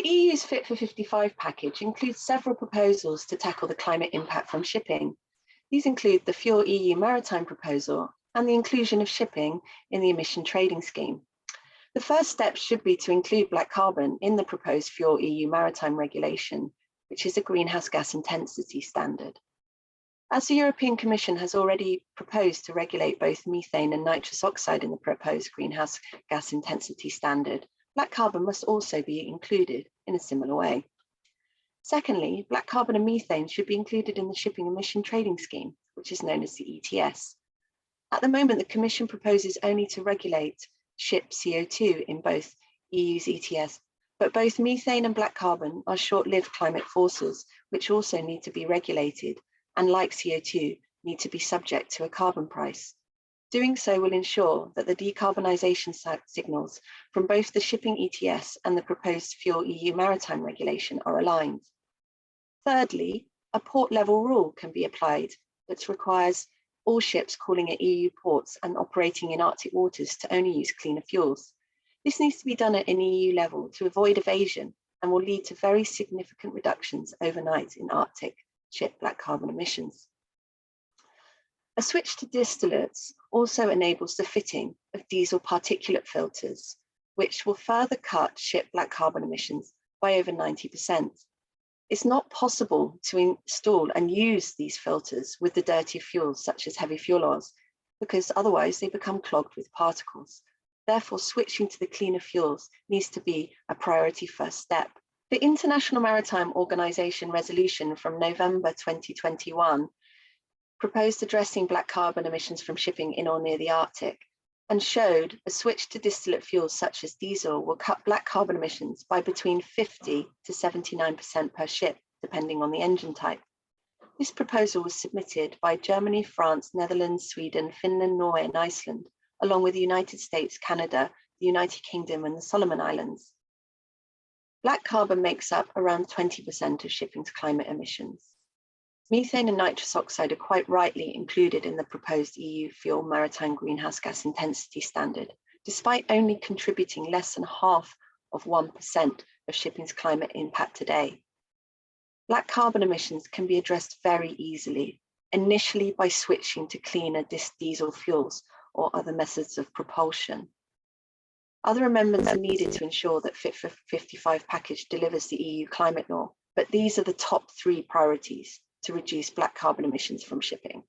The EU's Fit for 55 package includes several proposals to tackle the climate impact from shipping. These include the Fuel EU Maritime proposal and the inclusion of shipping in the emission trading scheme. The first step should be to include black carbon in the proposed Fuel EU Maritime regulation, which is a greenhouse gas intensity standard. As the European Commission has already proposed to regulate both methane and nitrous oxide in the proposed greenhouse gas intensity standard, black carbon must also be included in a similar way. Secondly, black carbon and methane should be included in the shipping emission trading scheme, which is known as the ETS. At the moment, the Commission proposes only to regulate ship CO2 in both EU's ETS, but both methane and black carbon are short-lived climate forces, which also need to be regulated, and like CO2, need to be subject to a carbon price. Doing so will ensure that the decarbonisation signals from both the shipping ETS and the proposed Fuel EU Maritime regulation are aligned. Thirdly, a port-level rule can be applied that requires all ships calling at EU ports and operating in Arctic waters to only use cleaner fuels. This needs to be done at an EU level to avoid evasion and will lead to very significant reductions overnight in Arctic ship black carbon emissions. A switch to distillates also enables the fitting of diesel particulate filters, which will further cut ship black carbon emissions by over 90%. It's not possible to install and use these filters with the dirtier fuels such as heavy fuel oils, because otherwise they become clogged with particles. Therefore, switching to the cleaner fuels needs to be a priority first step. The International Maritime Organization resolution from November 2021 proposed addressing black carbon emissions from shipping in or near the Arctic and showed a switch to distillate fuels such as diesel will cut black carbon emissions by between 50 to 79% per ship, depending on the engine type. This proposal was submitted by Germany, France, Netherlands, Sweden, Finland, Norway, and Iceland, along with the United States, Canada, the United Kingdom, and the Solomon Islands. Black carbon makes up around 20% of shipping's climate emissions. Methane and nitrous oxide are quite rightly included in the proposed EU Fuel Maritime Greenhouse Gas Intensity Standard, despite only contributing less than half of 1% of shipping's climate impact today. Black carbon emissions can be addressed very easily, initially by switching to cleaner diesel fuels or other methods of propulsion. Other amendments are needed to ensure that Fit for 55 package delivers the EU climate law, but these are the top 3 priorities to reduce black carbon emissions from shipping.